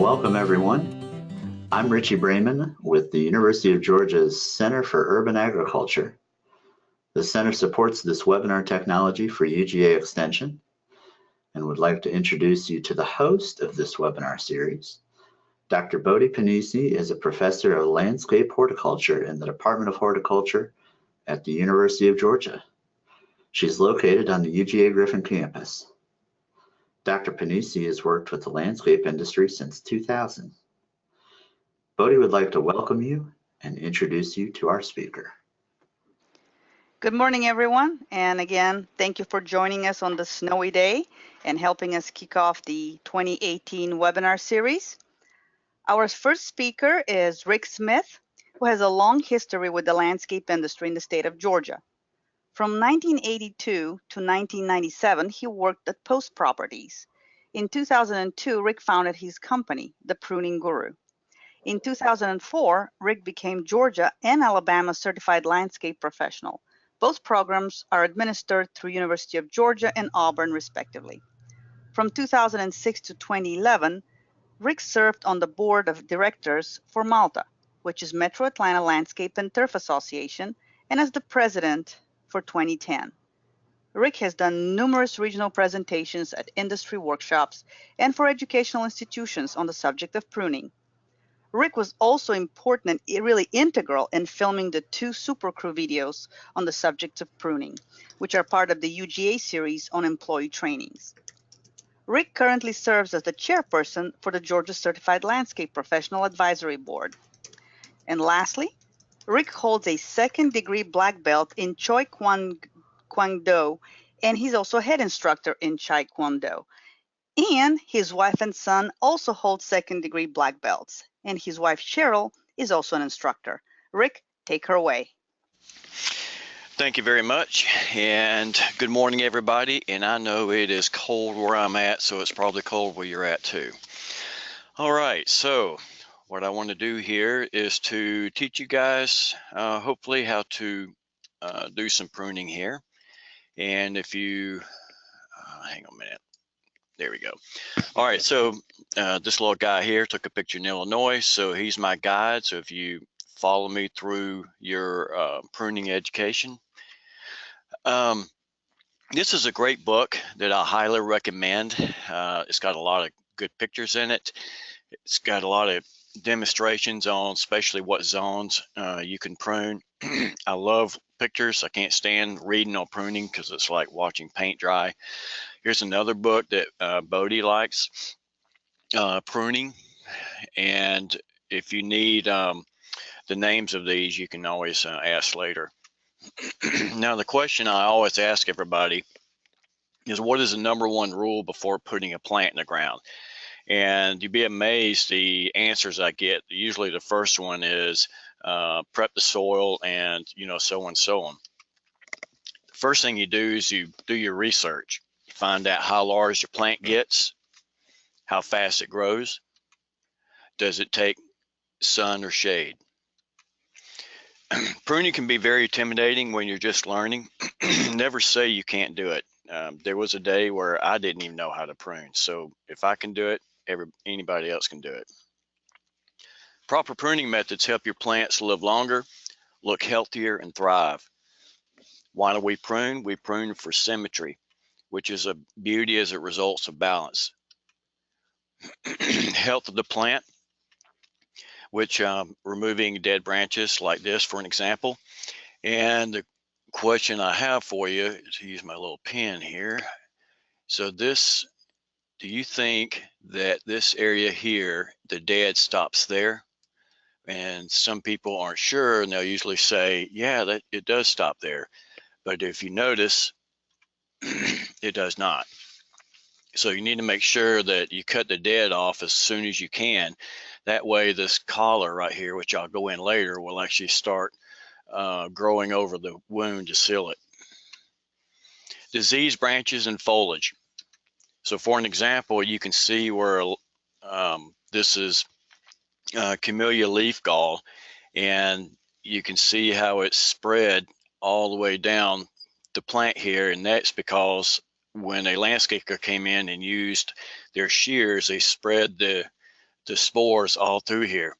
Welcome everyone. I'm Richie Brayman with the University of Georgia's Center for Urban Agriculture. The center supports this webinar technology for UGA Extension and would like to introduce you to the host of this webinar series. Dr. Bodhi Panisi is a professor of landscape horticulture in the Department of Horticulture at the University of Georgia. She's located on the UGA Griffin campus. Dr. Panisi has worked with the landscape industry since 2000. Bodhi would like to welcome you and introduce you to our speaker. Good morning, everyone. And again, thank you for joining us on this snowy day and helping us kick off the 2018 webinar series. Our first speaker is Rick Smith, who has a long history with the landscape industry in the state of Georgia. From 1982 to 1997, he worked at Post Properties. In 2002, Rick founded his company, the Pruning Guru. In 2004, Rick became Georgia and Alabama certified landscape professional. Both programs are administered through University of Georgia and Auburn, respectively. From 2006 to 2011, Rick served on the board of directors for MALTA, which is Metro Atlanta Landscape and Turf Association, and as the president for 2010. Rick has done numerous regional presentations at industry workshops and for educational institutions on the subject of pruning. Rick was also important and really integral in filming the 2 SuperCrew videos on the subject of pruning, which are part of the UGA series on employee trainings. Rick currently serves as the chairperson for the Georgia Certified Landscape Professional Advisory Board. And lastly, Rick holds a 2nd-degree black belt in Choi Kwang Do, and he's also a head instructor in Chai Kwang Do. And his wife and son also hold 2nd-degree black belts, and his wife Cheryl is also an instructor. Rick, take her away. Thank you very much, and good morning, everybody. And I know it is cold where I'm at, so it's probably cold where you're at too. All right, so what I want to do here is to teach you guys, hopefully, how to do some pruning here. And if you, hang on a minute, there we go. All right, so this little guy here took a picture in Illinois, so he's my guide. So if you follow me through your pruning education, this is a great book that I highly recommend. It's got a lot of good pictures in it. It's got a lot of demonstrations on especially what zones you can prune. I love pictures. I can't stand reading on pruning because it's like watching paint dry. Here's another book that Bodhi likes, Pruning. And if you need the names of these, you can always ask later. Now, the question I always ask everybody is, what is the #1 rule before putting a plant in the ground? And you'd be amazed the answers I get. Usually the first one is prep the soil and, so on and so on. The first thing you do is you do your research. You find out how large your plant gets, how fast it grows, does it take sun or shade. Pruning can be very intimidating when you're just learning. Never say you can't do it. There was a day where I didn't even know how to prune. So if I can do it, anybody else can do it. Proper pruning methods help your plants live longer, look healthier, and thrive. Why do we prune? We prune for symmetry, which is a beauty as it results of balance. Health of the plant, which removing dead branches like this, for an example. And the question I have for you, to use my little pen here. So this, do you think that this area here, the dead stops there? And some people aren't sure, and they'll usually say, yeah, that it does stop there. But if you notice, it does not. So you need to make sure that you cut the dead off as soon as you can. That way this collar right here, which I'll go in later, will actually start growing over the wound to seal it. Disease branches and foliage. So for an example, you can see where this is camellia leaf gall, and you can see how it's spread all the way down the plant here, and that's because when a landscaper came in and used their shears, they spread the the spores all through here.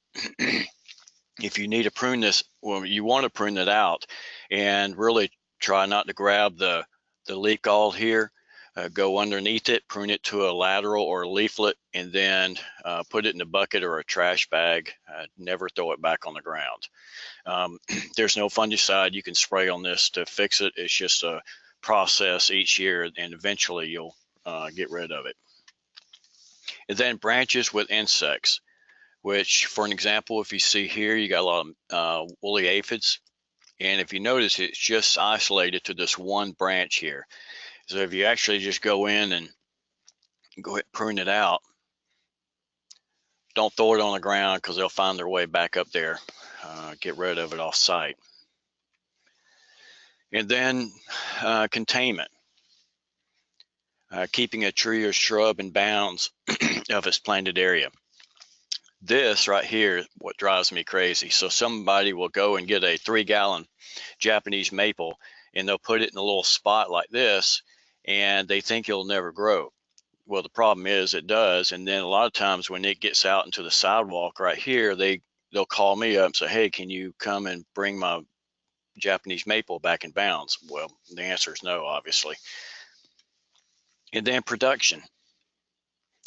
If you need to prune this, well, you want to prune it out and really try not to grab the leaf gall here. Go underneath it, prune it to a lateral or a leaflet, and then put it in a bucket or a trash bag. Never throw it back on the ground. There's no fungicide you can spray on this to fix it. It's just a process each year, and eventually you'll get rid of it. And then branches with insects, which, for an example, if you see here, you got a lot of woolly aphids. And if you notice, it's just isolated to this one branch here. So if you actually just go in and go ahead and prune it out, don't throw it on the ground because they'll find their way back up there. Get rid of it off site. And then containment. Keeping a tree or shrub in bounds of its planted area. This right here, what drives me crazy. So somebody will go and get a 3-gallon Japanese maple, and they'll put it in a little spot like this, and they think it'll never grow. Well, the problem is it does. And then a lot of times when it gets out into the sidewalk right here, they'll call me up and say, hey, can you come and bring my Japanese maple back in bounds? Well, the answer is no, obviously. And then production,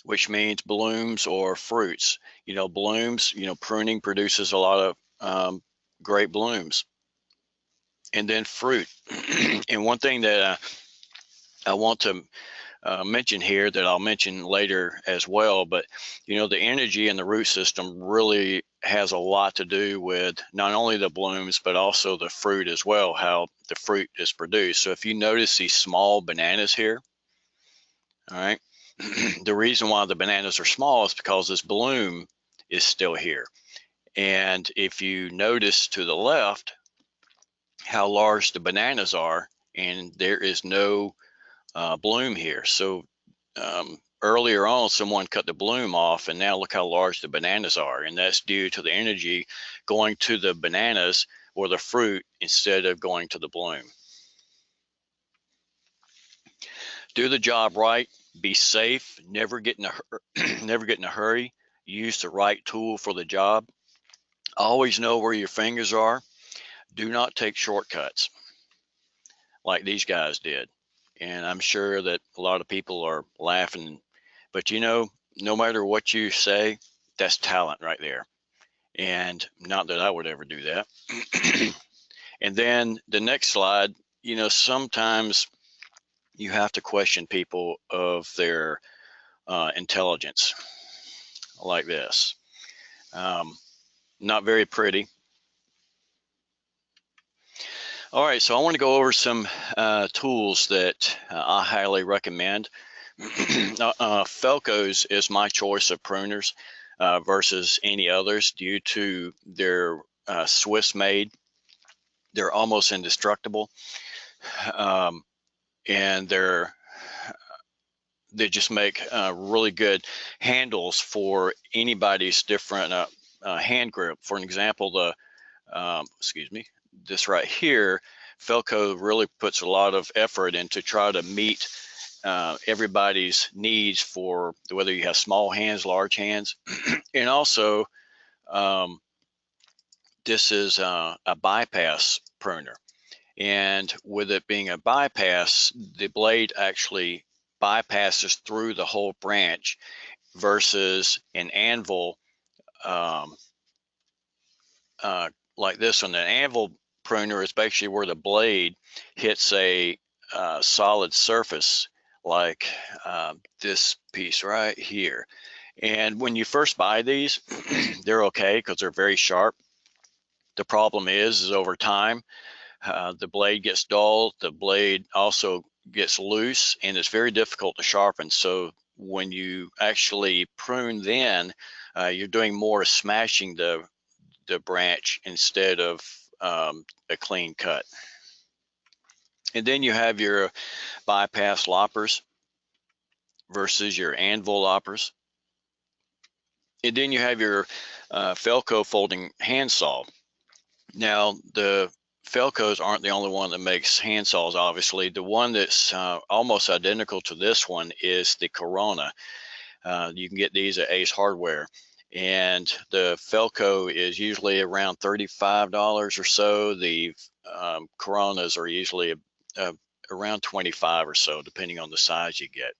which means blooms or fruits. You know, blooms, you know, pruning produces a lot of great blooms. And then fruit. And one thing that I want to mention here that I'll mention later as well, but you know, the energy in the root system really has a lot to do with not only the blooms, but also the fruit as well, how the fruit is produced. So if you notice these small bananas here, all right, the reason why the bananas are small is because this bloom is still here. And if you notice to the left how large the bananas are, and there is no bloom here. So earlier on, someone cut the bloom off, and now look how large the bananas are. And that's due to the energy going to the bananas or the fruit instead of going to the bloom. Do the job right, be safe, never get in a hurry, use the right tool for the job. Always know where your fingers are. Do not take shortcuts like these guys did. And I'm sure that a lot of people are laughing, but you know, no matter what you say, that's talent right there. And not that I would ever do that. And then the next slide, you know, sometimes you have to question people of their intelligence like this. Not very pretty. All right, so I want to go over some tools that I highly recommend. Falco's is my choice of pruners versus any others due to their Swiss made. They're almost indestructible, and they just make really good handles for anybody's different hand grip. For an example, this right here, Falco really puts a lot of effort into try to meet everybody's needs for whether you have small hands, large hands. And also, this is a bypass pruner. And with it being a bypass, the blade actually bypasses through the whole branch versus an anvil like this one. An anvil pruner is basically where the blade hits a solid surface like this piece right here. And when you first buy these, they're okay because they're very sharp. The problem is over time, the blade gets dull, the blade also gets loose, and it's very difficult to sharpen. So when you actually prune, then you're doing more smashing the branch instead of a clean cut. And then you have your bypass loppers versus your anvil loppers. And then you have your Falco folding handsaw. Now, the Falcos aren't the only one that makes handsaws, obviously. The one that's almost identical to this one is the Corona. You can get these at Ace Hardware. And the Falco is usually around $35 or so. The Coronas are usually around 25 or so, depending on the size you get.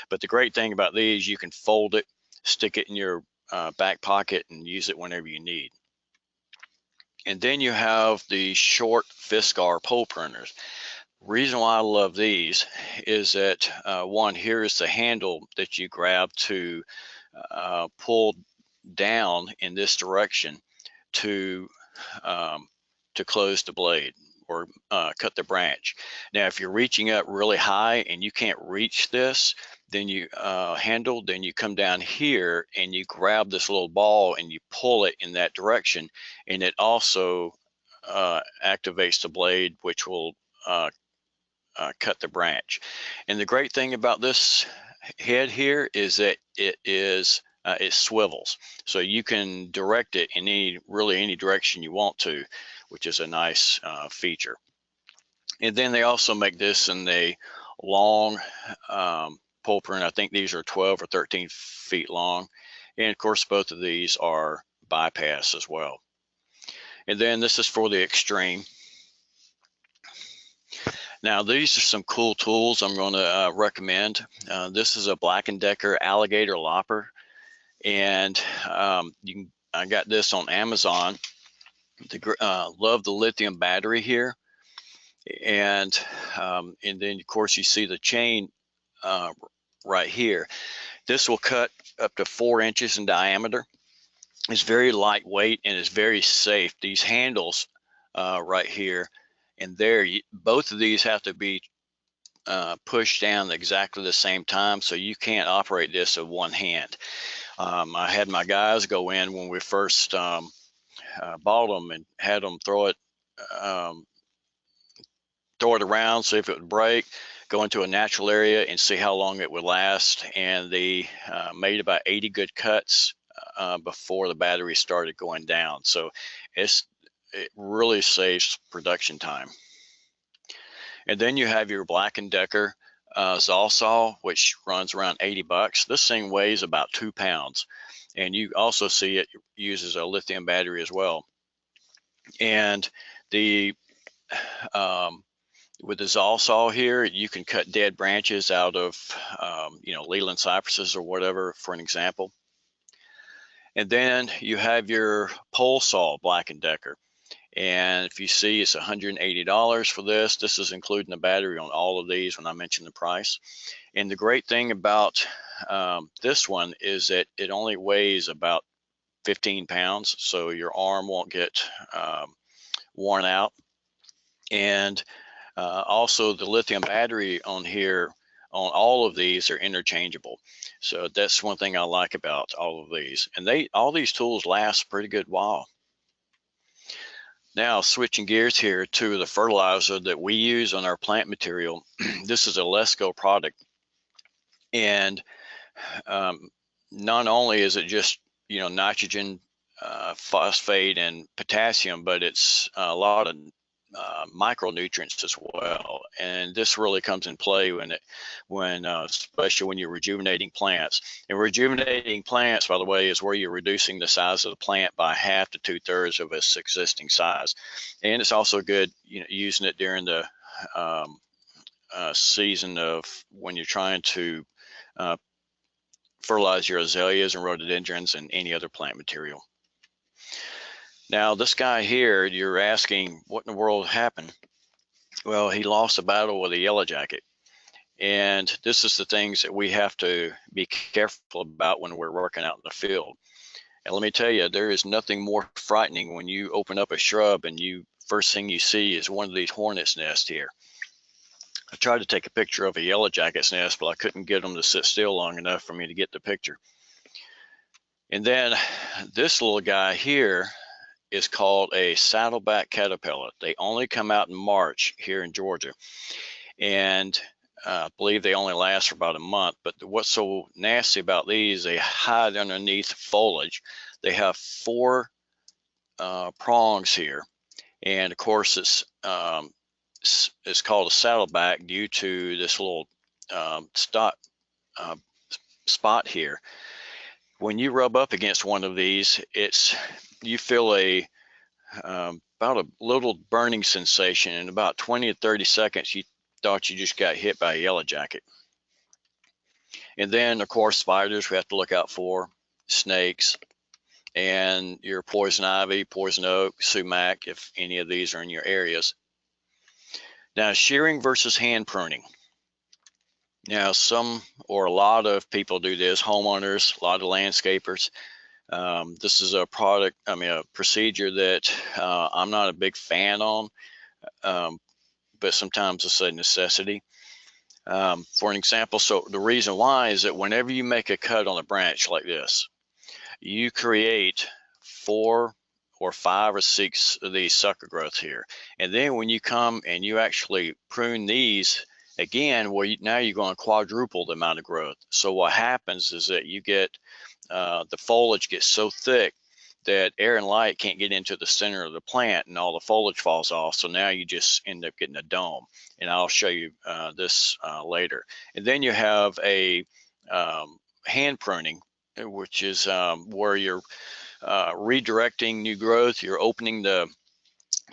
But the great thing about these, you can fold it, stick it in your back pocket, and use it whenever you need. And then you have the short Fiskar pole pruners. Reason why I love these is that one, here is the handle that you grab to pull down in this direction to close the blade or cut the branch. Now, if you're reaching up really high and you can't reach this, then you handle, then you come down here and you grab this little ball and you pull it in that direction, and it also activates the blade, which will cut the branch. And the great thing about this head here is that it swivels, so you can direct it in really any direction you want to, which is a nice feature. And then they also make this in a long pole prune. I think these are 12 or 13 feet long, and of course both of these are bypass as well. And then this is for the extreme. Now, these are some cool tools I'm going to recommend. This is a Black & Decker Alligator Lopper, and I got this on Amazon. Love the lithium battery here, and then of course you see the chain right here. This will cut up to 4 inches in diameter. It's very lightweight and it's very safe. These handles right here and there, both of these have to be pushed down exactly the same time, so you can't operate this with one hand. I had my guys go in when we first bought them and had them throw it around, see if it would break, go into a natural area and see how long it would last. And they made about 80 good cuts before the battery started going down. So it really saves production time. And then you have your Black & Decker Saw, which runs around 80 bucks. This thing weighs about 2 pounds. And you also see it uses a lithium battery as well. And the with the Saw here, you can cut dead branches out of Leland cypresses or whatever, for an example. And then you have your pole saw Black & Decker. And if you see, it's $180 for this. This is including the battery on all of these when I mentioned the price. And the great thing about this one is that it only weighs about 15 pounds, so your arm won't get worn out. And also the lithium battery on here, on all of these, are interchangeable. So that's one thing I like about all of these. And all these tools last a pretty good while. Now, switching gears here to the fertilizer that we use on our plant material. This is a Lesco product. And not only is it just, nitrogen, phosphate, and potassium, but it's a lot of micronutrients as well. And this really comes in play especially when you're rejuvenating plants. And rejuvenating plants, by the way, is where you're reducing the size of the plant by 1/2 to 2/3 of its existing size. And it's also good, using it during the season of when you're trying to fertilize your azaleas and rhododendrons and any other plant material. Now, this guy here, you're asking, what in the world happened? Well, he lost a battle with a yellow jacket. And this is the things that we have to be careful about when we're working out in the field. And let me tell you, there is nothing more frightening when you open up a shrub and first thing you see is one of these hornets' nests here. I tried to take a picture of a yellow jacket's nest, but I couldn't get them to sit still long enough for me to get the picture. And then this little guy here is called a Saddleback Caterpillar. They only come out in March here in Georgia. And I believe they only last for about a month. But what's so nasty about these, they hide underneath foliage. They have 4 prongs here. And of course, it's called a saddleback due to this little spot here. when you rub up against one of these, you feel about a little burning sensation. In about 20 to 30 seconds, you thought you just got hit by a yellow jacket. And then, of course, spiders we have to look out for, snakes, and your poison ivy, poison oak, sumac, if any of these are in your areas. Now, shearing versus hand pruning. Now, some or a lot of people do this, homeowners, a lot of landscapers. This is a procedure that I'm not a big fan on, but sometimes it's a necessity. For an example, so the reason why is that whenever you make a cut on a branch like this, you create 4 or 5 or 6 of these sucker growths here. And then when you come and you actually prune these again, well, now you're going to quadruple the amount of growth. So what happens is that you get the foliage gets so thick that air and light can't get into the center of the plant, and all the foliage falls off. So now you just end up getting a dome, and I'll show you this later. And then you have a hand pruning, which is where you're redirecting new growth. You're opening the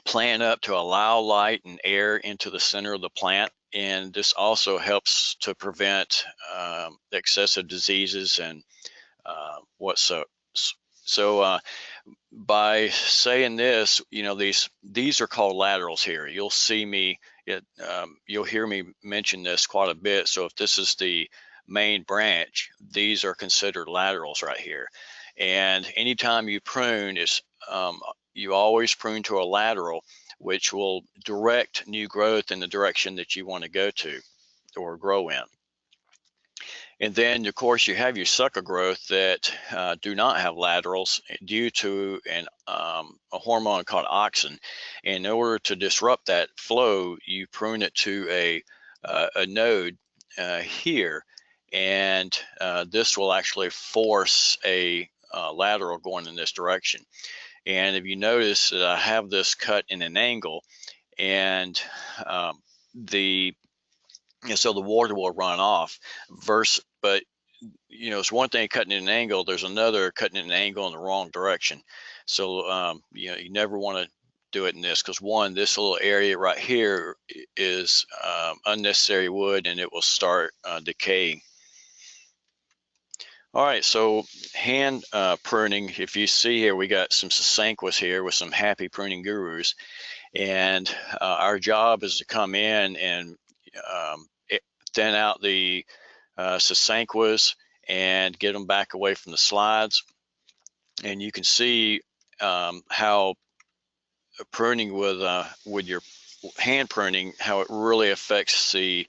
plant up to allow light and air into the center of the plant, and this also helps to prevent excessive diseases and So by saying this, you know, these are called laterals here. You'll see me, you'll hear me mention this quite a bit. So if this is the main branch, these are considered laterals right here. And anytime you prune, you always prune to a lateral, which will direct new growth in the direction that you want to go to or grow in. And then, of course, you have your sucker growth that do not have laterals due to a hormone called auxin. And in order to disrupt that flow, you prune it to a node here, and this will actually force a lateral going in this direction. And if you notice that I have this cut in an angle, and so the water will run off. But you know, it's one thing cutting at an angle. There's another cutting at an angle in the wrong direction. So you know, you never want to do it in this, because one, this little area right here is unnecessary wood, and it will start decaying. All right, so hand pruning. If you see here, we got some sasanquas here with some happy pruning gurus, and our job is to come in and thin out the sasanquas and get them back away from the slides. And you can see how pruning with your hand pruning, how it really affects the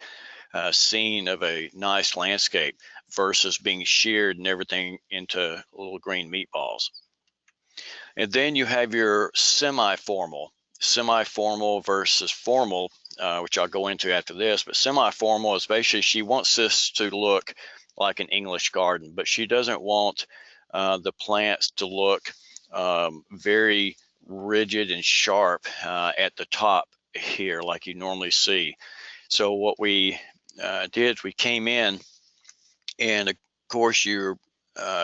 scene of a nice landscape versus being sheared and everything into little green meatballs. And then you have your semi-formal versus formal, which I'll go into after this. But semi-formal is basically, she wants this to look like an English garden, but she doesn't want the plants to look very rigid and sharp at the top here like you normally see. So what we did, we came in, and of course you're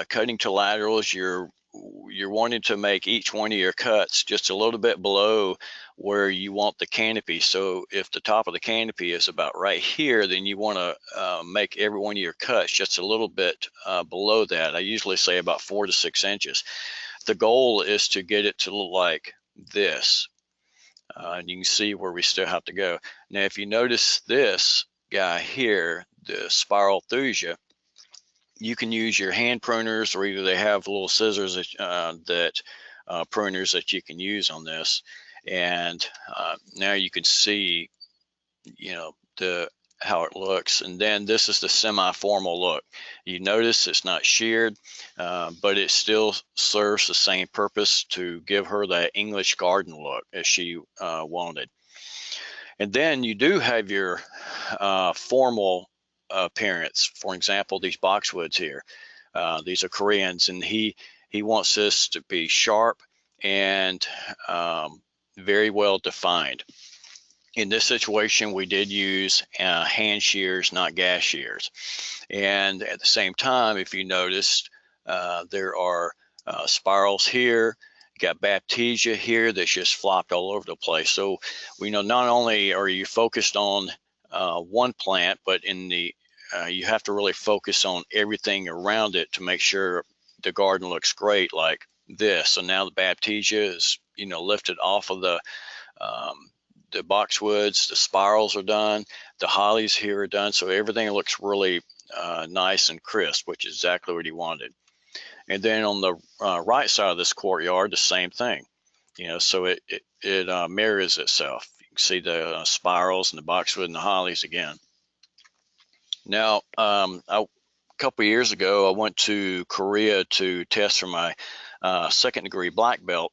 cutting to laterals. You're wanting to make each one of your cuts just a little bit below where you want the canopy. So if the top of the canopy is about right here, then you want to make every one of your cuts just a little bit below that. I usually say about 4 to 6 inches. The goal is to get it to look like this. And you can see where we still have to go. Now, if you notice this guy here, the spiral thuja, you can use your hand pruners, or either they have little scissors that pruners that you can use on this. And now you can see, you know, how it looks. And then this is the semi-formal look. You notice it's not sheared, but it still serves the same purpose to give her that English garden look as she wanted. And then you do have your formal appearance. For example, these boxwoods here, these are Koreans, and he wants this to be sharp and very well defined. In this situation, we did use hand shears, not gas shears. And at the same time, if you noticed, There are spirals here. You got Baptisia here that's just flopped all over the place. So we know not only are you focused on one plant, but in the you have to really focus on everything around it to make sure the garden looks great like this. So now the Baptisia is, you know, lifted off of the boxwoods. The spirals are done. The hollies here are done. So everything looks really nice and crisp, which is exactly what he wanted. And then on the right side of this courtyard, the same thing. You know, so it mirrors itself. You can see the spirals and the boxwood and the hollies again. Now, a couple of years ago, I went to Korea to test for my second degree black belt,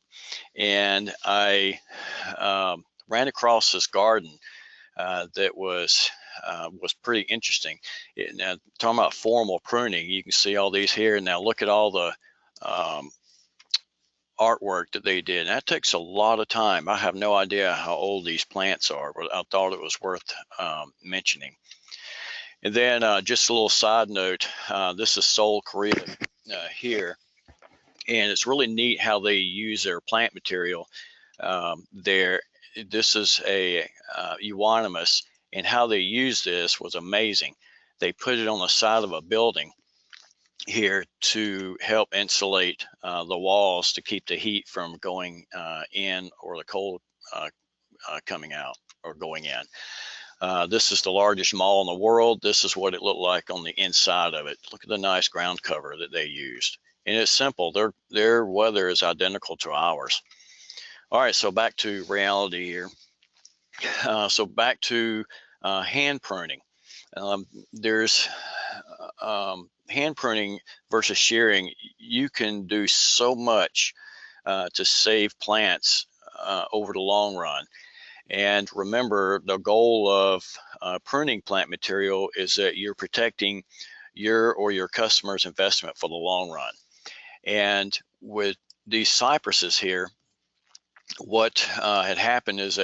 and I ran across this garden that was pretty interesting. Now, talking about formal pruning, you can see all these here. Now look at all the artwork that they did. And that takes a lot of time. I have no idea how old these plants are, but I thought it was worth mentioning. And then just a little side note, this is Seoul, Korea here. And it's really neat how they use their plant material there. This is a euonymus, and how they use this was amazing. They put it on the side of a building here to help insulate the walls to keep the heat from going in, or the cold coming out or going in. This is the largest mall in the world. This is what it looked like on the inside of it. Look at the nice ground cover that they used. And it's simple. Their weather is identical to ours. All right, so back to reality here. So back to hand pruning. There's hand pruning versus shearing. You can do so much to save plants over the long run. And remember, the goal of pruning plant material is that you're protecting your or your customer's investment for the long run. And with these cypresses here, what had happened is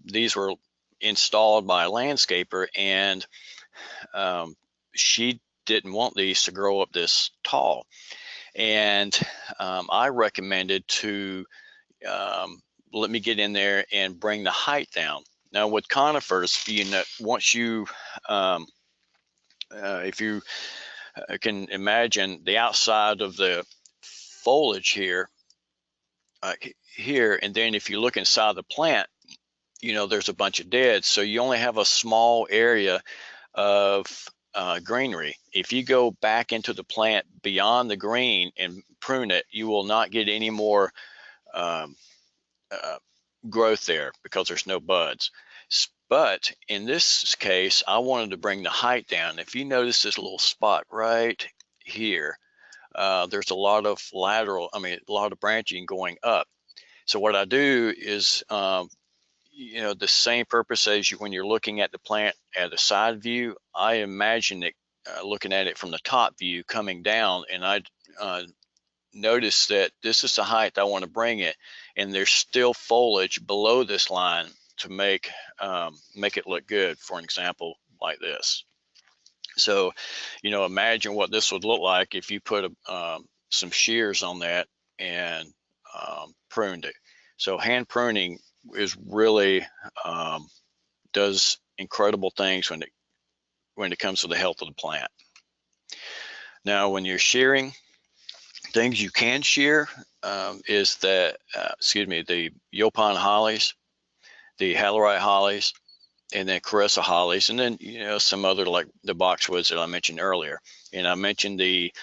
these were installed by a landscaper, and she didn't want these to grow up this tall. And I recommended to let me get in there and bring the height down. Now with conifers, you know, once you, if you can imagine the outside of the foliage here, and then if you look inside the plant, you know, there's a bunch of dead. So you only have a small area of greenery. If you go back into the plant beyond the green and prune it, you will not get any more growth there because there's no buds. But in this case, I wanted to bring the height down. If you notice this little spot right here, there's a lot of a lot of branching going up. So what I do is, you know, the same purpose as when you're looking at the plant at a side view, I imagine it looking at it from the top view coming down, and I notice that this is the height I want to bring it, and there's still foliage below this line to make it look good, for an example like this. So, you know, imagine what this would look like if you put some shears on that and pruned it. So hand pruning is really does incredible things when it comes to the health of the plant. Now, when you're shearing, things you can shear is the Yaupon hollies, the Halorite hollies, and then Carissa hollies, and then, you know, some other like the boxwoods that I mentioned earlier. And I mentioned the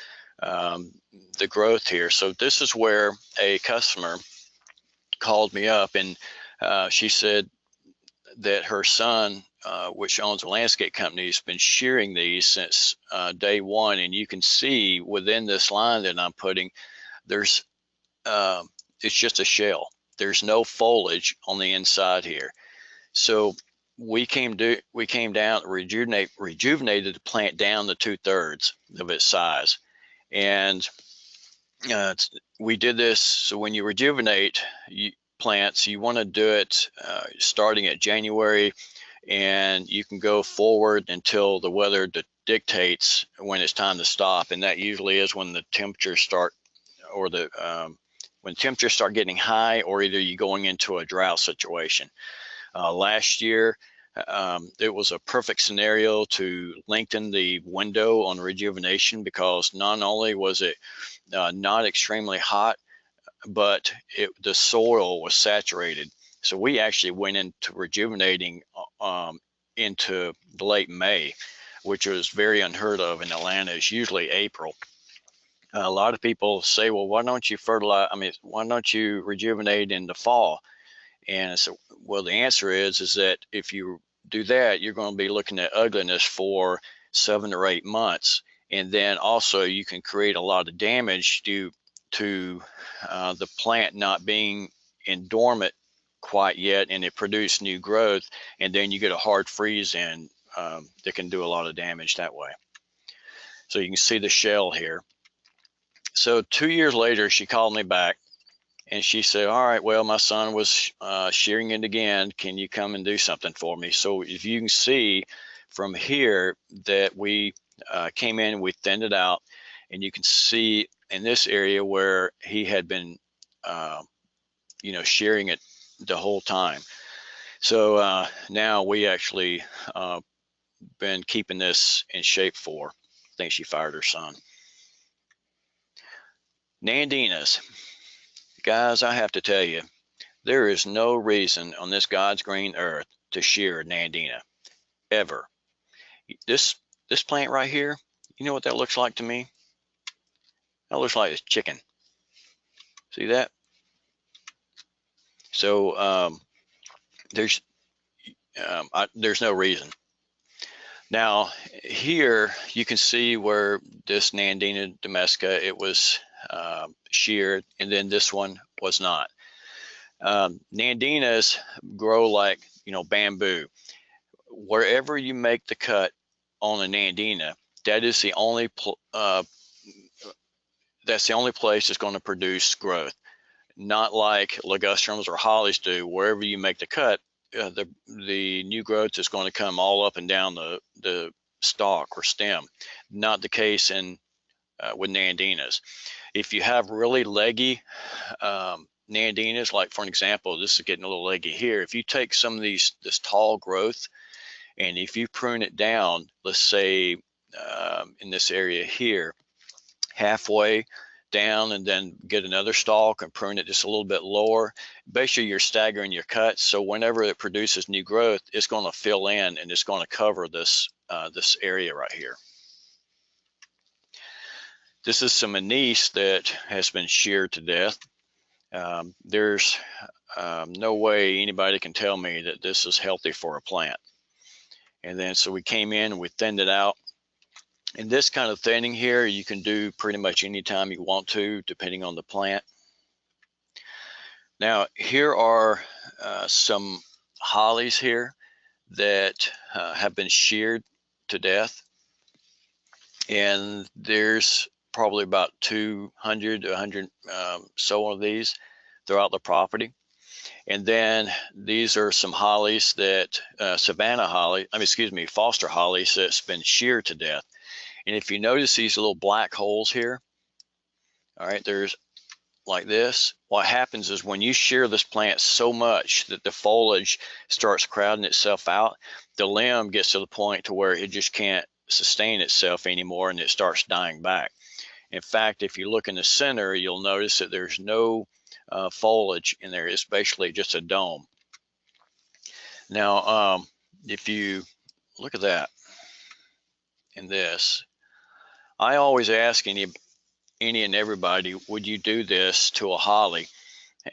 growth here. So this is where a customer called me up, and she said that her son, which owns a landscape company, has been shearing these since day one. And you can see within this line that I'm putting, there's it's just a shell. There's no foliage on the inside here. So we came down, rejuvenated the plant down to 2/3 of its size. And we did this. So when you rejuvenate plants, you want to do it starting at January, and you can go forward until the weather dictates when it's time to stop, and that usually is when the temperatures start, or when temperatures start getting high, or either you're going into a drought situation. Last year, it was a perfect scenario to lengthen the window on rejuvenation, because not only was it not extremely hot, but the soil was saturated. So we actually went into rejuvenating into late May, which was very unheard of in Atlanta. It's usually April. A lot of people say, well, why don't you fertilize? I mean, why don't you rejuvenate in the fall? And so, well, the answer is that if you do that, you're going to be looking at ugliness for 7 or 8 months. And then also you can create a lot of damage due to the plant not being in dormant quite yet, and it produced new growth, and then you get a hard freeze in that can do a lot of damage that way. So you can see the shell here. So 2 years later, she called me back and she said, all right, well, my son was shearing it again. Can you come and do something for me? So if you can see from here that we came in, we thinned it out, and you can see in this area where he had been, shearing it the whole time. So now we actually been keeping this in shape for, I think she fired her son. Nandinas. Guys, I have to tell you, there is no reason on this God's green earth to shear Nandina, ever. This plant right here, you know what that looks like to me? That looks like a chicken. See that? So there's no reason. Now here you can see where this Nandina domestica, it was sheared, and then this one was not. Nandinas grow like bamboo. Wherever you make the cut on a Nandina, that is the only that's the only place that's going to produce growth. Not like ligustrums or hollies do. Wherever you make the cut, the new growth is going to come all up and down the stalk or stem. Not the case with Nandinas. If you have really leggy Nandinas, like for an example, this is getting a little leggy here. If you take some of this tall growth, and if you prune it down, let's say in this area here, halfway down, and then get another stalk and prune it just a little bit lower, basically you're staggering your cuts. So whenever it produces new growth, it's going to fill in and it's going to cover this this area right here. This is some anise that has been sheared to death. There's no way anybody can tell me that this is healthy for a plant. And then so we came in and we thinned it out. And this kind of thinning here, you can do pretty much anytime you want to, depending on the plant. Now, here are some hollies here that have been sheared to death. And there's probably about 200 to 100 so of these throughout the property. And then these are some hollies that, Foster hollies that's been sheared to death. And if you notice these little black holes here, all right, there's like this. What happens is when you shear this plant so much that the foliage starts crowding itself out, the limb gets to the point to where it just can't sustain itself anymore and it starts dying back. In fact, if you look in the center, you'll notice that there's no foliage in there. It's basically just a dome. Now, if you look at that in this, I always ask any and everybody, would you do this to a holly?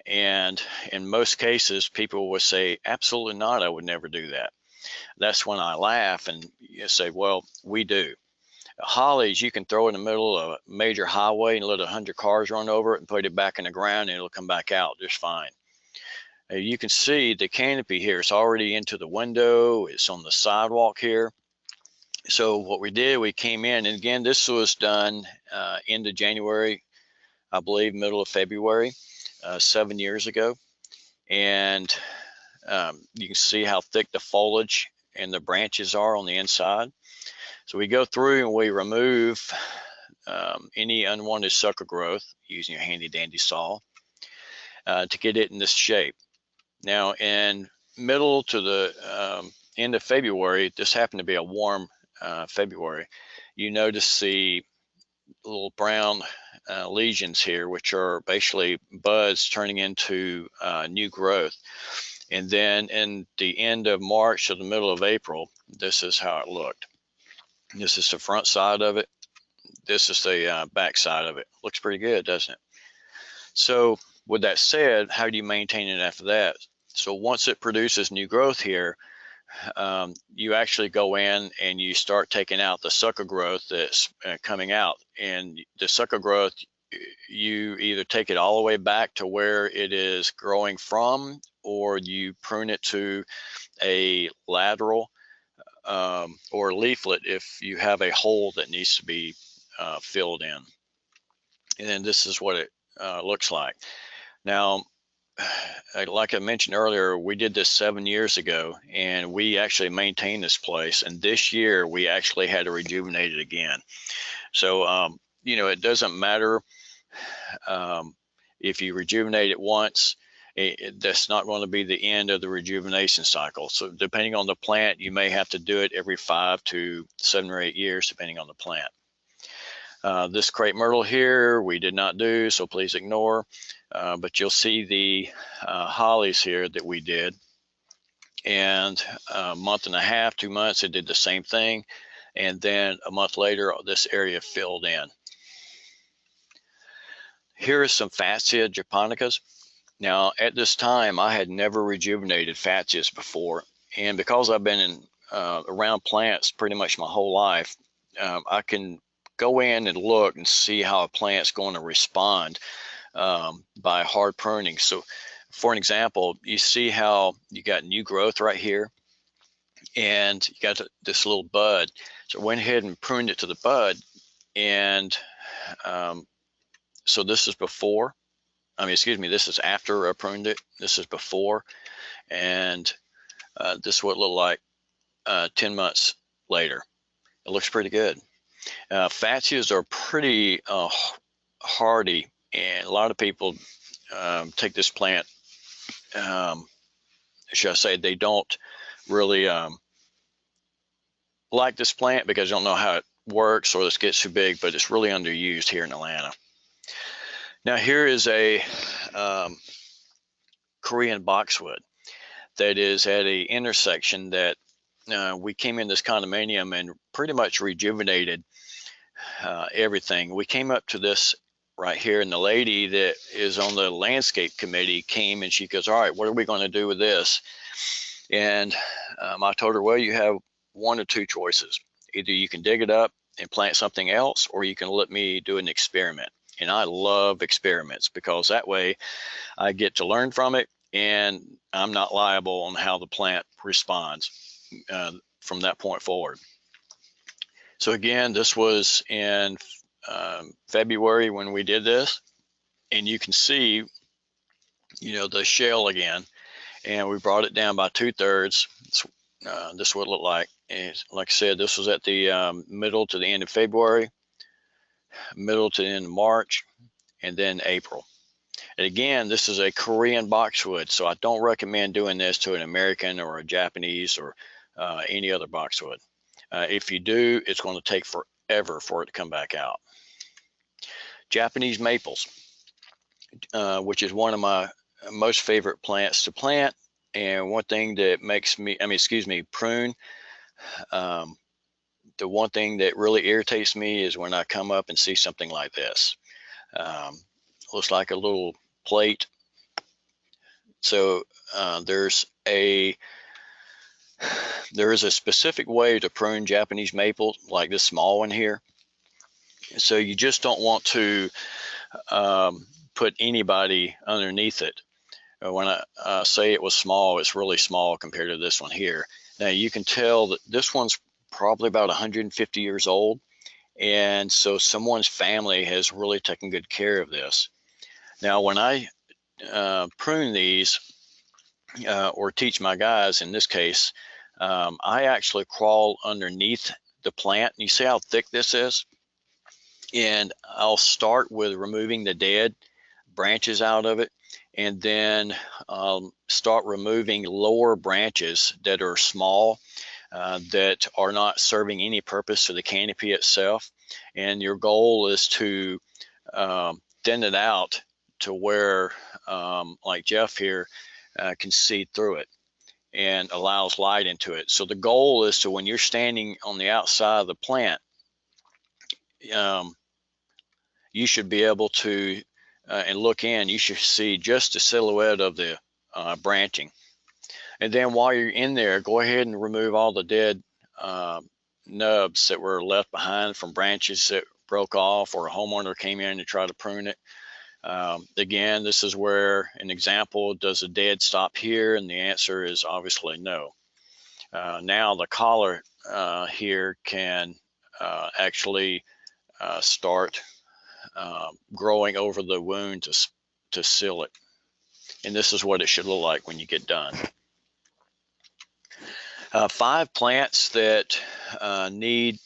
And in most cases, people will say, absolutely not, I would never do that. That's when I laugh and you say, well, we do. Hollies, you can throw in the middle of a major highway and let 100 cars run over it and put it back in the ground and it'll come back out just fine. You can see the canopy here, it's already into the window, it's on the sidewalk here. So what we did, we came in, and again, this was done into January, I believe, middle of February, 7 years ago. And you can see how thick the foliage and the branches are on the inside. So we go through and we remove any unwanted sucker growth using your handy dandy saw to get it in this shape. Now in middle to the end of February, this happened to be a warm February, you notice the little brown lesions here, which are basically buds turning into new growth. And then in the end of March to the middle of April, this is how it looked. This is the front side of it. This is the back side of it. Looks pretty good, doesn't it? So with that said, how do you maintain it after that? So once it produces new growth here, you actually go in and you start taking out the sucker growth that's coming out. And the sucker growth, you either take it all the way back to where it is growing from, or you prune it to a lateral or leaflet if you have a hole that needs to be filled in. And then this is what it looks like. Now, like I mentioned earlier, we did this 7 years ago, and we actually maintained this place. And this year, we actually had to rejuvenate it again. So, you know, it doesn't matter if you rejuvenate it once. That's not going to be the end of the rejuvenation cycle. So depending on the plant, you may have to do it every 5 to 7 or 8 years, depending on the plant. This crepe myrtle here, we did not do, so please ignore. But you'll see the hollies here that we did. And a month and a half, 2 months, it did the same thing. And then a month later, this area filled in. Here is some Fatsia japonicas. Now, at this time, I had never rejuvenated Fatsias before. And because I've been around plants pretty much my whole life, I can go in and look and see how a plant's going to respond by hard pruning. So for an example, you see how you got new growth right here, and you got this little bud. So I went ahead and pruned it to the bud. And so this is before. I mean, excuse me, this is after I pruned it. This is before. And this is what it looked like 10 months later. It looks pretty good. Fatsias are pretty hardy, and a lot of people take this plant, should I say, they don't really like this plant because they don't know how it works, or this gets too big, but it's really underused here in Atlanta. Now here is a Korean boxwood that is at an intersection that we came in this condominium and pretty much rejuvenated everything. We came up to this right here, and the lady that is on the landscape committee came and she goes, all right, what are we going to do with this? And I told her, well, you have one or two choices. Either you can dig it up and plant something else, or you can let me do an experiment. And I love experiments because that way I get to learn from it, and I'm not liable on how the plant responds from that point forward. So again, this was in February when we did this, and you can see, you know, the shell again, and we brought it down by 2/3. This is what it looked like. And like I said, this was at the middle to the end of February, middle to the end of March, and then April. And again, this is a Korean boxwood, so I don't recommend doing this to an American or a Japanese or any other boxwood. If you do, it's going to take forever for it to come back out. Japanese maples, which is one of my most favorite plants to plant, and one thing that makes me, prune. The one thing that really irritates me is when I come up and see something like this. Looks like a little plate. So there is a specific way to prune Japanese maple, like this small one here. So you just don't want to put anybody underneath it. When I say it was small, it's really small compared to this one here. Now you can tell that this one's probably about 150 years old, and so someone's family has really taken good care of this. Now when I prune these or teach my guys, in this case, I actually crawl underneath the plant. You see how thick this is? And I'll start with removing the dead branches out of it, and then start removing lower branches that are small, that are not serving any purpose to the canopy itself. And your goal is to thin it out to where, like Jeff here, can see through it and allows light into it. So the goal is to, when you're standing on the outside of the plant, you should be able to, and look in, you should see just the silhouette of the branching. And then while you're in there, go ahead and remove all the dead nubs that were left behind from branches that broke off, or a homeowner came in to try to prune it. Again, this is where an example, does a dead stop here? And the answer is obviously no. Now the collar here can actually start growing over the wound to seal it. And this is what it should look like when you get done. 5 plants that needs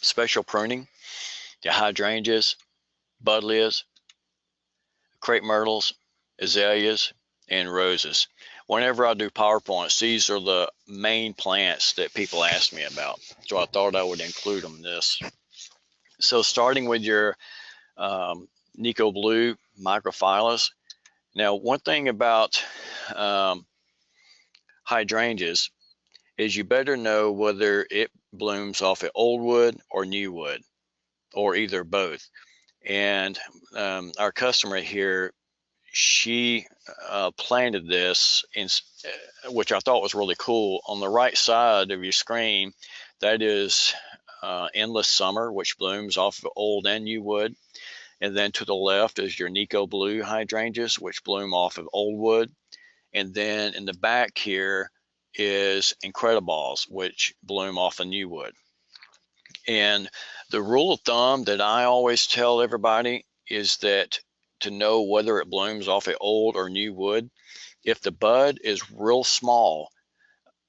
special pruning: the hydrangeas, buddleias, crepe myrtles, azaleas, and roses. Whenever I do PowerPoints, these are the main plants that people ask me about, so I thought I would include them in this. So starting with your Nico Blue microphyllus. Now, one thing about hydrangeas is you better know whether it blooms off of old wood or new wood, or either both. And our customer here, she planted this in, which I thought was really cool. On the right side of your screen, that is Endless Summer, which blooms off of old and new wood. And then to the left is your Nico Blue hydrangeas, which bloom off of old wood. And then in the back here is Incredibles, which bloom off of new wood. And the rule of thumb that I always tell everybody is that to know whether it blooms off of old or new wood, if the bud is real small,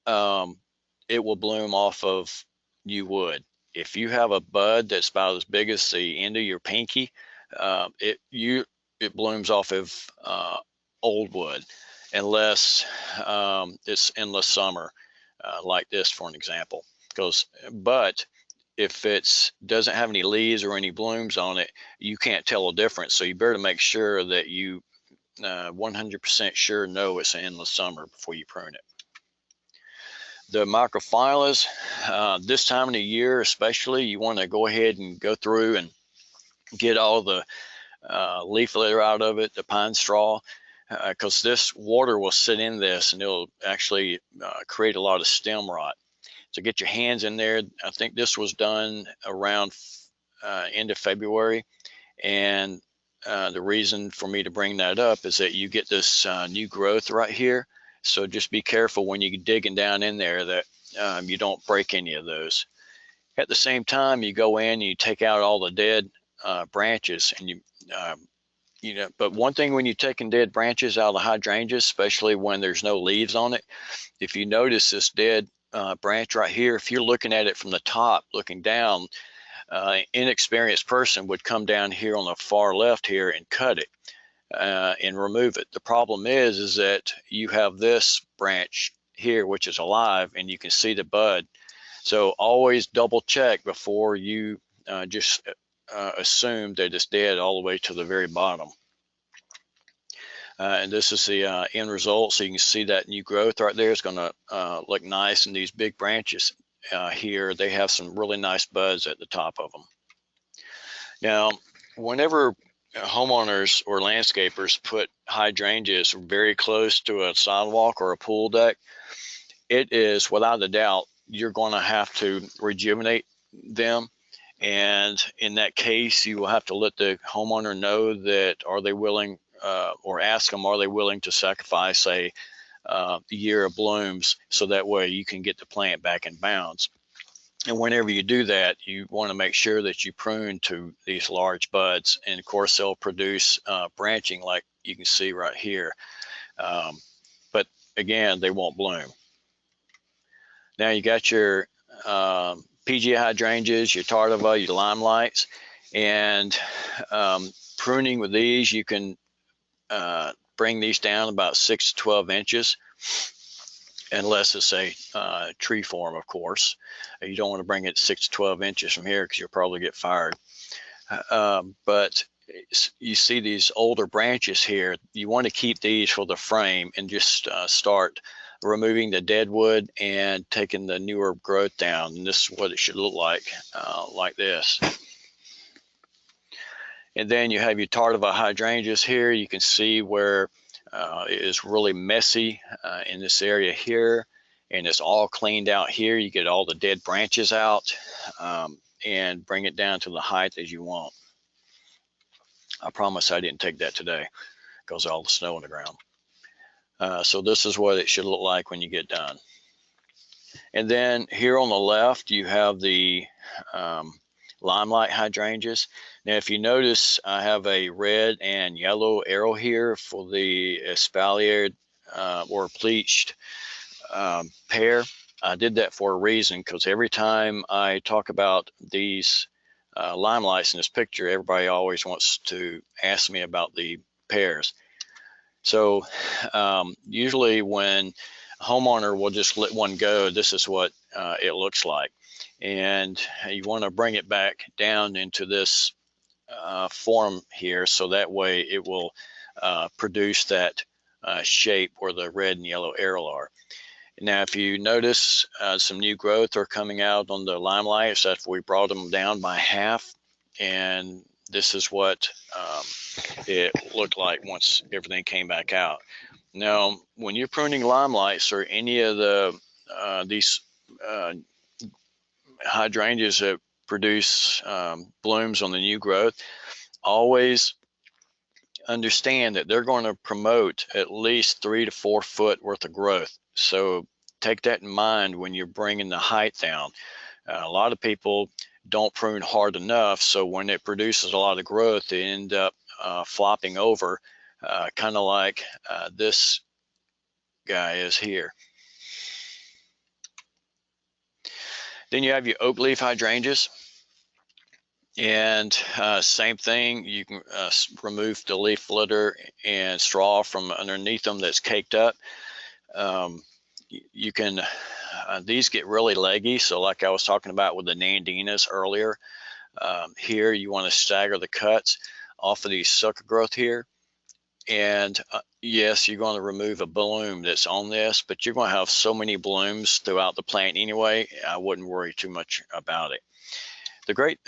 it will bloom off of new wood. If you have a bud that's about as big as the end of your pinky, it blooms off of old wood, unless it's Endless Summer, like this, for an example. But if it doesn't have any leaves or any blooms on it, you can't tell a difference. So you better make sure that you 100% sure know it's an Endless Summer before you prune it. The microphyllus, this time of the year especially, you want to go ahead and go through and get all the leaf litter out of it, the pine straw, because this water will sit in this and it'll actually create a lot of stem rot. So get your hands in there. I think this was done around end of February. And the reason for me to bring that up is that you get this new growth right here. So just be careful when you're digging down in there that you don't break any of those. At the same time, you go in and you take out all the dead branches, and but one thing when you're taking dead branches out of the hydrangeas, especially when there's no leaves on it, if you notice this dead branch right here, if you're looking at it from the top, looking down, inexperienced person would come down here on the far left here and cut it and remove it. The problem is that you have this branch here, which is alive, and you can see the bud. So always double check before you just assume that it's dead all the way to the very bottom. And this is the end result. So you can see that new growth right there. It's going to look nice, and these big branches here, they have some really nice buds at the top of them. Now, whenever homeowners or landscapers put hydrangeas very close to a sidewalk or a pool deck, it is without a doubt you're going to have to rejuvenate them. And in that case, you will have to let the homeowner know that are they willing, or ask them, are they willing to sacrifice a year of blooms, so that way you can get the plant back in bounds. And whenever you do that, you want to make sure that you prune to these large buds, and of course they'll produce branching like you can see right here. But again, they won't bloom. Now you got your PG hydrangeas, your tardiva, your limelights, and pruning with these, you can bring these down about 6 to 12 inches, unless it's a tree form, of course. You don't want to bring it 6 to 12 inches from here because you'll probably get fired. But you see these older branches here, you want to keep these for the frame and just start removing the dead wood and taking the newer growth down. And this is what it should look like this. And then you have your tardiva hydrangeas here. You can see where it is really messy in this area here, and it's all cleaned out here. You get all the dead branches out and bring it down to the height as you want. I promise I didn't take that today because of all the snow on the ground. So this is what it should look like when you get done. And then here on the left, you have the Limelight Hydrangeas. Now, if you notice, I have a red and yellow arrow here for the espaliered or bleached pear. I did that for a reason, because every time I talk about these limelights in this picture, everybody always wants to ask me about the pears. So usually when a homeowner will just let one go, this is what it looks like. And you want to bring it back down into this form here, so that way it will produce that shape where the red and yellow arrow are. Now, if you notice some new growth are coming out on the limelights, that's we brought them down by half, and this is what it looked like once everything came back out. Now, when you're pruning limelights or any of the these hydrangeas that produce blooms on the new growth, always understand that they're going to promote at least 3 to 4 foot worth of growth. So take that in mind when you're bringing the height down. A lot of people don't prune hard enough, so when it produces a lot of growth, they end up flopping over, kind of like this guy is here. Then you have your oak leaf hydrangeas, and same thing. You can remove the leaf litter and straw from underneath them that's caked up. You can, these get really leggy, so like I was talking about with the Nandinas earlier, here you want to stagger the cuts off of these sucker growth here. And yes, you're going to remove a bloom that's on this, but you're going to have so many blooms throughout the plant anyway, I wouldn't worry too much about it. The great,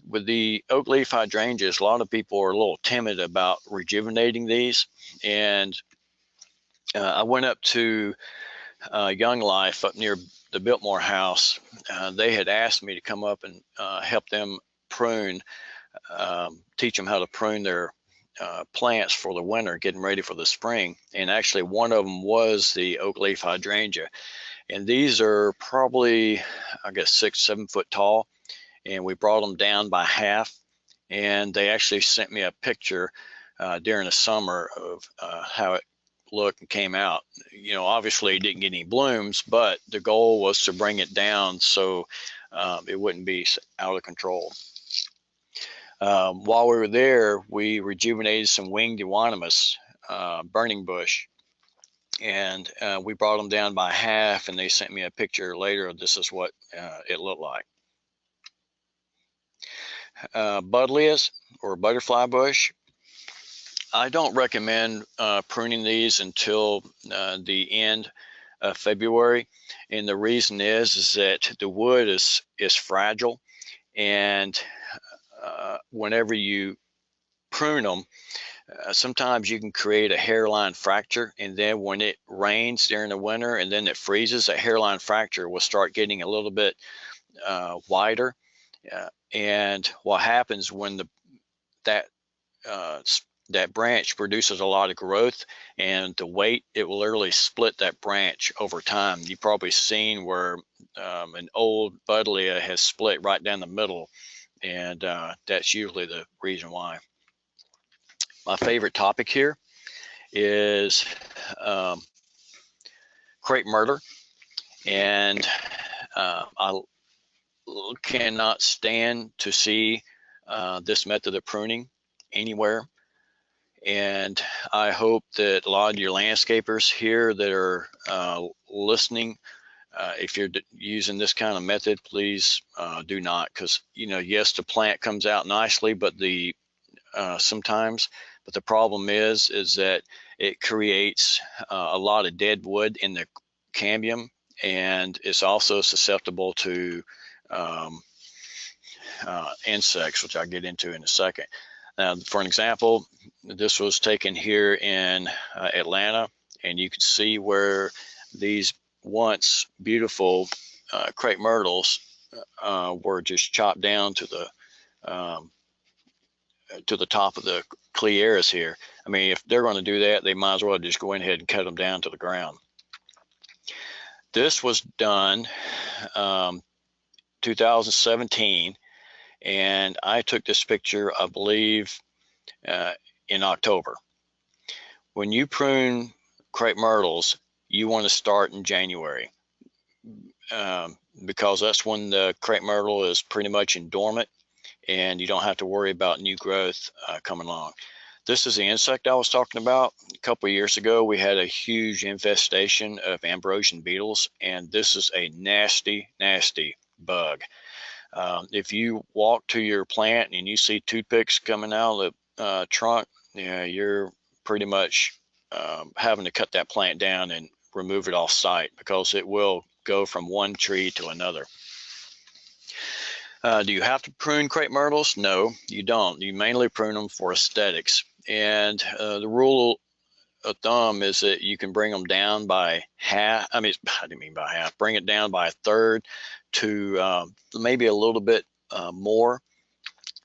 with the oak leaf hydrangeas, a lot of people are a little timid about rejuvenating these. And I went up to Young Life up near the Biltmore house. They had asked me to come up and help them prune, teach them how to prune their plants for the winter, getting ready for the spring. And actually one of them was the oak leaf hydrangea. And these are probably, I guess, 6 to 7 foot tall. And we brought them down by half. And they actually sent me a picture during the summer of how it looked and came out. You know, obviously it didn't get any blooms, but the goal was to bring it down so it wouldn't be out of control. While we were there, we rejuvenated some winged euonymus burning bush, and we brought them down by half, and they sent me a picture later. This is what it looked like. Buddleias or butterfly bush, I don't recommend pruning these until the end of February, and the reason is that the wood is fragile, and whenever you prune them, sometimes you can create a hairline fracture, and then when it rains during the winter and then it freezes, that hairline fracture will start getting a little bit wider. And what happens when that branch produces a lot of growth, and the weight, it will literally split that branch over time. You've probably seen where an old buddleia has split right down the middle, and that's usually the reason why. My favorite topic here is crepe myrtle, And I cannot stand to see this method of pruning anywhere. And I hope that a lot of your landscapers here that are listening, if you're using this kind of method, please do not, because yes, the plant comes out nicely, but the sometimes, but the problem is that it creates a lot of dead wood in the cambium, and it's also susceptible to insects, which I'll get into in a second. For an example, this was taken here in Atlanta, and you can see where these once beautiful crepe myrtles were just chopped down to the top of the cleares here. I mean, if they're going to do that, they might as well just go ahead and cut them down to the ground. This was done 2017, and I took this picture, I believe, in October. When you prune crepe myrtles, you want to start in January, because that's when the crepe myrtle is pretty much in dormant, and you don't have to worry about new growth coming along. This is the insect I was talking about. A couple of years ago, we had a huge infestation of Ambrosian beetles, and this is a nasty, nasty bug. If you walk to your plant and you see toothpicks coming out of the trunk, you're pretty much having to cut that plant down and remove it off site, because it will go from one tree to another. Do you have to prune crepe myrtles? No, you don't. You mainly prune them for aesthetics. And the rule of thumb is that you can bring them down by half. I didn't mean by half. Bring it down by a third to maybe a little bit more,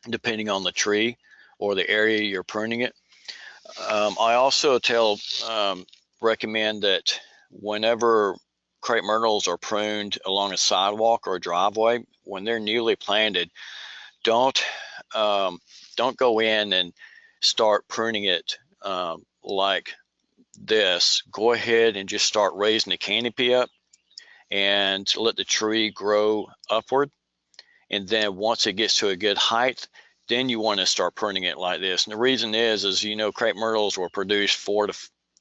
depending on the tree or the area you're pruning it. I also recommend that whenever crepe myrtles are pruned along a sidewalk or a driveway, when they're newly planted, don't go in and start pruning it like this. Go ahead and just start raising the canopy up and let the tree grow upward. And then once it gets to a good height, then you want to start pruning it like this. And the reason is crepe myrtles will produce 4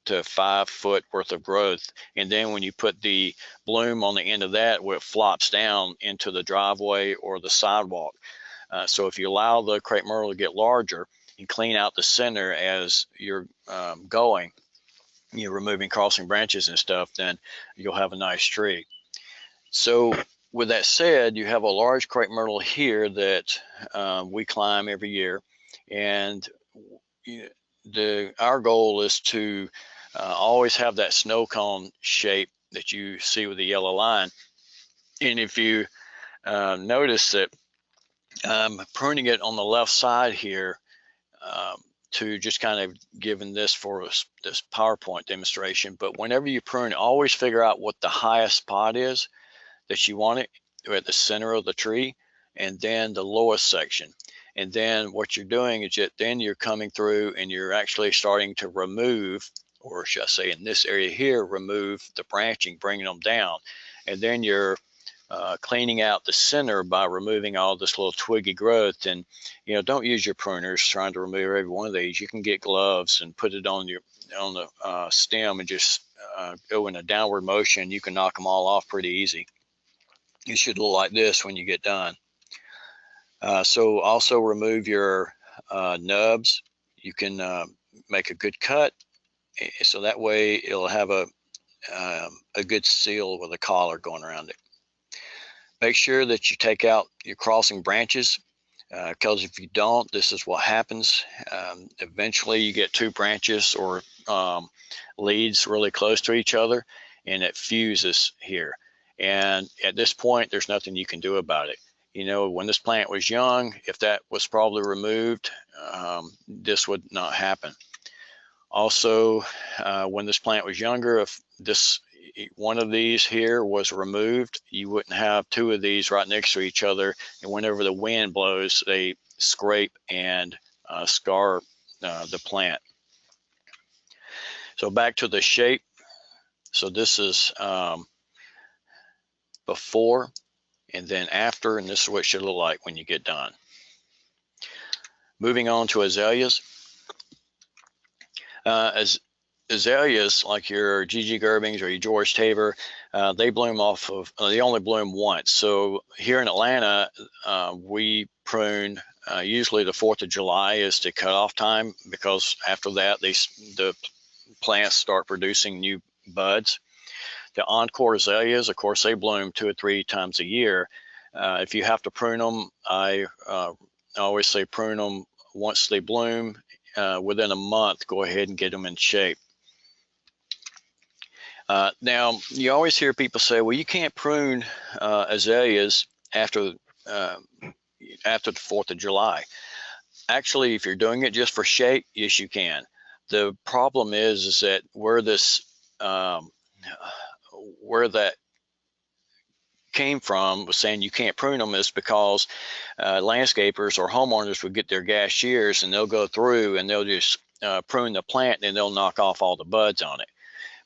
to 5 foot worth of growth. And then when you put the bloom on the end of that, where it flops down into the driveway or the sidewalk. So if you allow the crepe myrtle to get larger and clean out the center as you're going, you're removing crossing branches and stuff, then you'll have a nice tree. So with that said, you have a large crepe myrtle here that we climb every year, and our goal is to always have that snow cone shape that you see with the yellow line. And if you notice that I'm pruning it on the left side here, to just kind of giving this for this PowerPoint demonstration, but whenever you prune, always figure out what the highest spot is that you want it at the center of the tree, and then the lowest section. And then what you're doing is then you're coming through and you're actually starting to remove, or should I say in this area here, remove the branching, bringing them down. And then you're cleaning out the center by removing all this little twiggy growth. And don't use your pruners trying to remove every one of these. You can get gloves and put it on the stem and just go in a downward motion. You can knock them all off pretty easy. It should look like this when you get done. So also remove your nubs. You can make a good cut, so that way it'll have a good seal with a collar going around it. Make sure that you take out your crossing branches, because if you don't, this is what happens. Eventually you get 2 branches or leads really close to each other, and it fuses here. And at this point, there's nothing you can do about it. When this plant was young, if that was probably removed, this would not happen. Also, when this plant was younger, if one of these here was removed, you wouldn't have 2 of these right next to each other. And whenever the wind blows, they scrape and scar the plant. So back to the shape. So this is before, and then after, and this is what it should look like when you get done. Moving on to azaleas. As azaleas, like your Gigi Gerbings or your George Tabor, they bloom off of, they only bloom once. So here in Atlanta, we prune, usually the 4th of July is the cutoff time, because after that, the plants start producing new buds. The encore azaleas, of course, they bloom 2 or 3 times a year. If you have to prune them, I always say prune them once they bloom. Within a month, go ahead and get them in shape. Now, you always hear people say, well, you can't prune azaleas after the 4th of July. Actually, if you're doing it just for shape, yes, you can. The problem is that where that came from was saying you can't prune them is because landscapers or homeowners would get their gas shears and they'll go through and they'll just prune the plant and they'll knock off all the buds on it.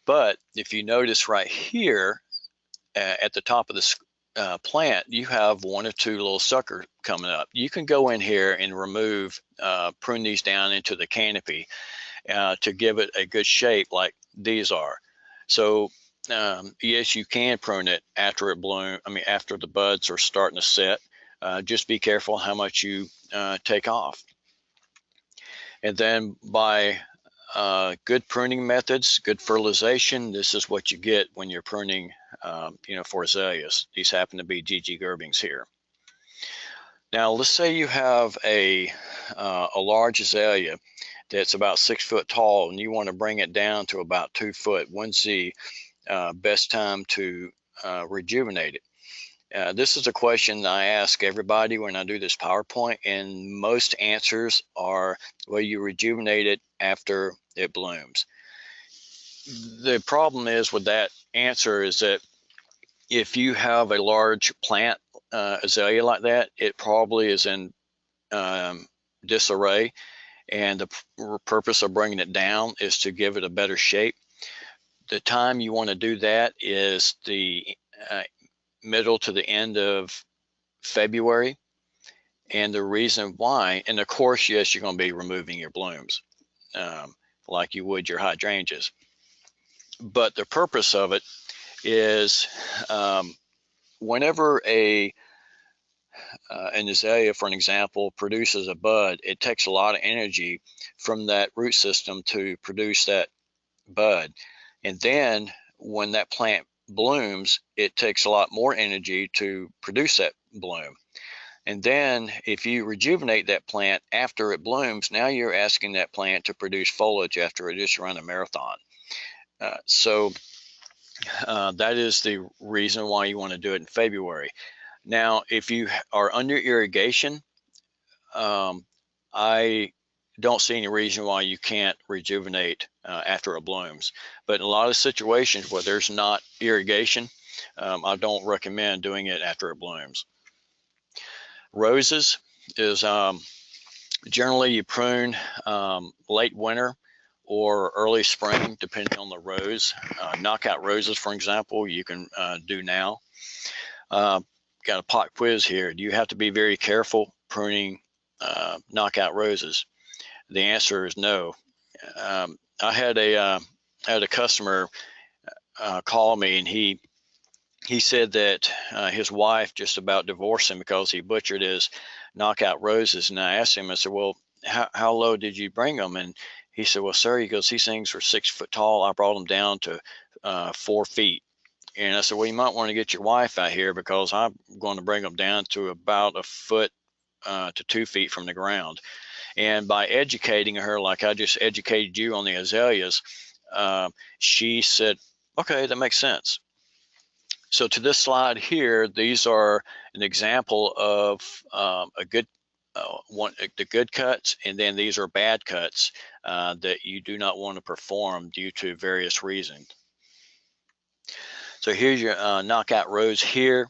But if you notice right here at the top of this plant, you have 1 or 2 little suckers coming up. You can go in here and remove, prune these down into the canopy to give it a good shape like these are. So yes, you can prune it after it after the buds are starting to set. Just be careful how much you take off. And then by good pruning methods, good fertilization, this is what you get when you're pruning, for azaleas. These happen to be Gigi Gerbings here. Now, let's say you have a large azalea that's about 6 foot tall and you want to bring it down to about 2 foot. When's the best time to rejuvenate it? This is a question that I ask everybody when I do this PowerPoint, and most answers are, well, you rejuvenate it after it blooms. The problem is with that answer is that if you have a large plant azalea like that, it probably is in disarray, and the purpose of bringing it down is to give it a better shape. The time you want to do that is the middle to the end of February. And the reason why, and of course, yes, you're going to be removing your blooms like you would your hydrangeas. But the purpose of it is whenever an azalea, for an example, produces a bud, it takes a lot of energy from that root system to produce that bud. And then when that plant blooms, it takes a lot more energy to produce that bloom. And then if you rejuvenate that plant after it blooms, now you're asking that plant to produce foliage after it just run a marathon. So that is the reason why you want to do it in February. Now, if you are under irrigation, I don't see any reason why you can't rejuvenate after it blooms. But in a lot of situations where there's not irrigation, I don't recommend doing it after it blooms. Roses is generally you prune late winter or early spring, depending on the rose. Knockout roses, for example, you can do now. Got a pop quiz here. Do you have to be very careful pruning knockout roses? The answer is no. I had a customer call me, and he said that his wife just about divorced him because he butchered his knockout roses. And I asked him, I said, well, how low did you bring them? And he said, well, sir, he goes, these things are 6 foot tall. I brought them down to 4 feet. And I said, well, you might want to get your wife out here because I'm going to bring them down to about 1 foot to 2 feet from the ground. And by educating her, like I just educated you on the azaleas, she said, okay, that makes sense. So to this slide here, these are an example of the good cuts, and then these are bad cuts that you do not want to perform due to various reasons. So here's your knockout rose here.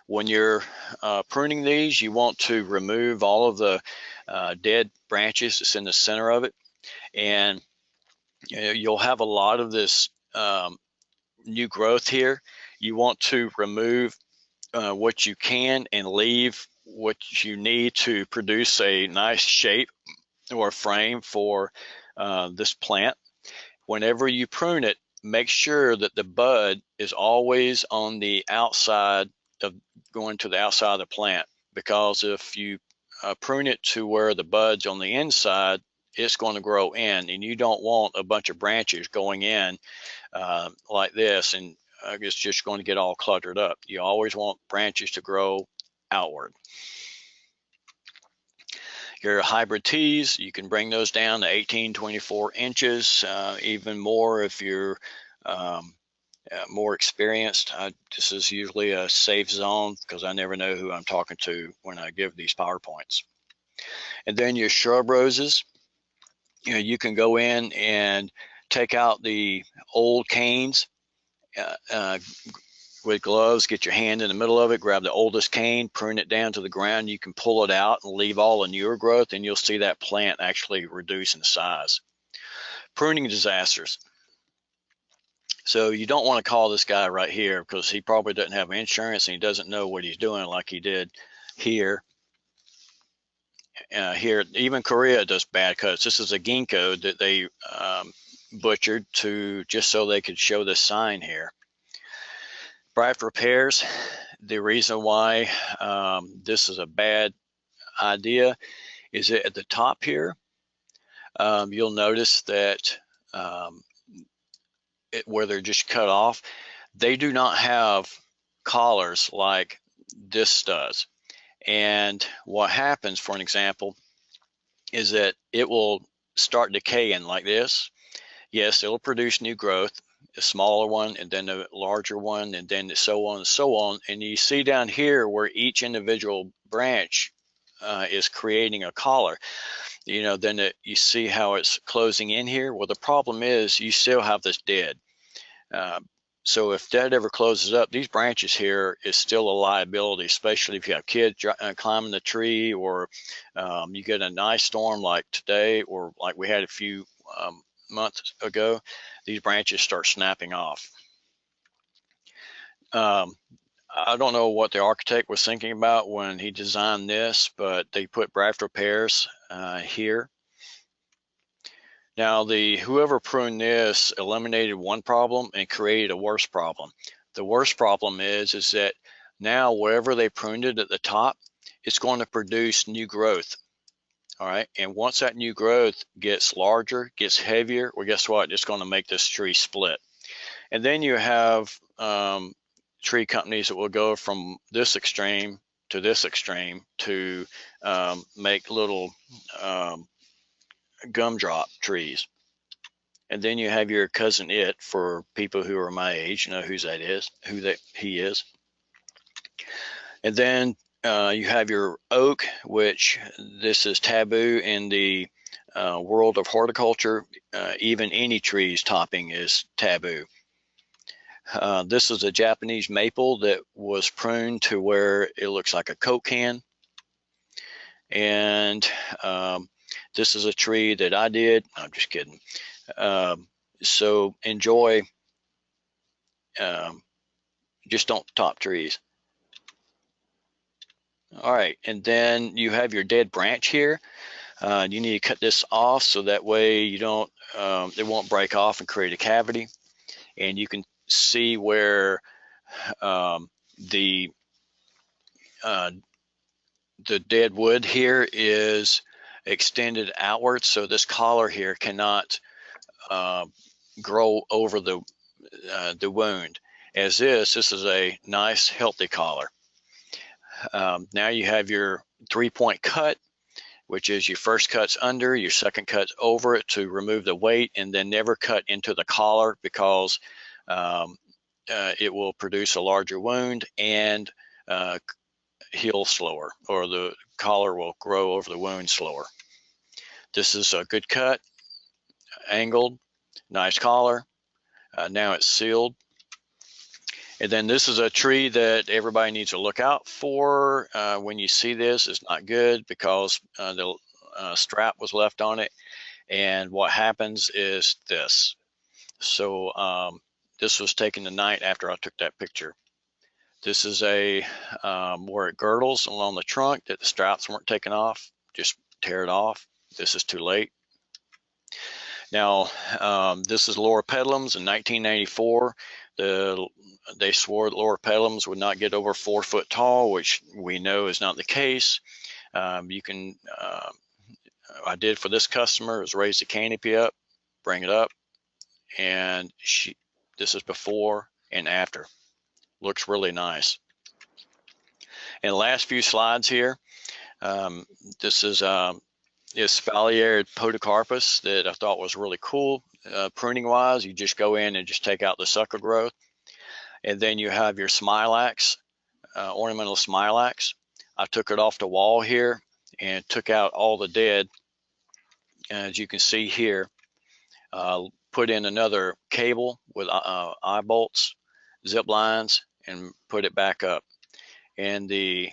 When you're pruning these, you want to remove all of the dead branches that's in the center of it, and you'll have a lot of this new growth here. You want to remove what you can and leave what you need to produce a nice shape or frame for this plant. Whenever you prune it, make sure that the bud is always on the outside of going to the outside of the plant, because if you prune it to where the bud's on the inside, it's going to grow in, and you don't want a bunch of branches going in like this, and it's just going to get all cluttered up. You always want branches to grow outward. Your hybrid teas, you can bring those down to 18, 24 inches, even more if you're more experienced. This is usually a safe zone because I never know who I'm talking to when I give these PowerPoints. And then your shrub roses, you can go in and take out the old canes with gloves, get your hand in the middle of it, grab the oldest cane, prune it down to the ground. You can pull it out and leave all the newer growth, and you'll see that plant actually reduce in size. Pruning disasters. So you don't want to call this guy right here because he probably doesn't have insurance and he doesn't know what he's doing like he did here. Here, even Korea does bad cuts. This is a ginkgo that they butchered just so they could show this sign here. Graft repairs, the reason why this is a bad idea is that at the top here, you'll notice that where they're just cut off, they do not have collars like this does. And what happens, for an example, is that it will start decaying like this. Yes, it'll produce new growth, a smaller one, and then a larger one, and then so on and so on. And you see down here where each individual branch is creating a collar. Then you see how it's closing in here. Well, the problem is you still have this dead. So if that ever closes up, these branches here is still a liability, especially if you have kids climbing the tree, or you get a nice storm like today, or like we had a few months ago, these branches start snapping off. I don't know what the architect was thinking about when he designed this, but they put graft repairs here. Now, whoever pruned this eliminated one problem and created a worse problem. The worst problem is that now wherever they pruned it at the top, it's going to produce new growth. All right, and once that new growth gets larger, gets heavier, well, guess what? It's going to make this tree split. And then you have tree companies that will go from this extreme to this extreme to make little gumdrop trees. And then you have your cousin it, for people who are my age, know who he is. And then you have your oak, which this is taboo in the world of horticulture. Even any trees topping is taboo. This is a Japanese maple that was pruned to where it looks like a Coke can. And this is a tree that I did. I'm just kidding. So enjoy, just don't top trees. All right, and then you have your dead branch here. You need to cut this off so that way you don't, it won't break off and create a cavity. And you can see where the dead wood here is extended outward, so this collar here cannot grow over the wound. As this is a nice healthy collar. Now you have your 3-point cut, which is your first cut's under, your second cut's over it to remove the weight, and then never cut into the collar because it will produce a larger wound and heal slower, or the collar will grow over the wound slower. This is a good cut, angled, nice collar. Now it's sealed. And then this is a tree that everybody needs to look out for. When you see this, it's not good because the strap was left on it. And what happens is this. So this was taken the night after I took that picture. This is a where it girdles along the trunk that the straps weren't taken off. Just tear it off. This is too late. Now, this is lower pedalums in 1994. They swore that lower pedalums would not get over 4 foot tall, which we know is not the case. I did for this customer is raise the canopy up, bring it up, and this is before and after. Looks really nice. And the last few slides here, this is spaliered podocarpus that I thought was really cool. Pruning wise, you just go in and just take out the sucker growth. And then you have your smilax, ornamental smilax. I took it off the wall here and took out all the dead. As you can see here, put in another cable with eye bolts, zip lines, and put it back up. And the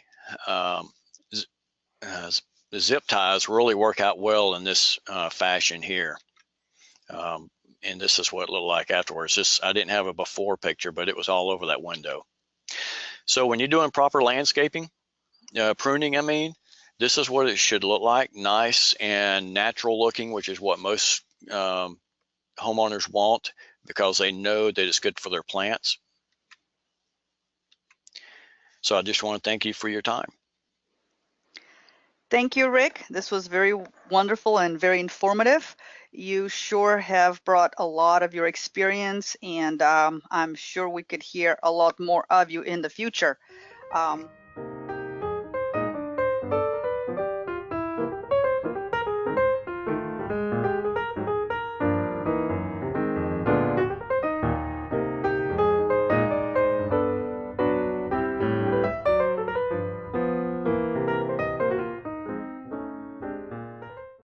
zip ties really work out well in this fashion here. And this is what it looked like afterwards. I didn't have a before picture, but it was all over that window. So when you're doing proper landscaping, pruning, I mean, this is what it should look like, nice and natural looking, which is what most homeowners want because they know that it's good for their plants. So I just want to thank you for your time. Thank you, Rick. This was very wonderful and very informative. You sure have brought a lot of your experience, and I'm sure we could hear a lot more of you in the future.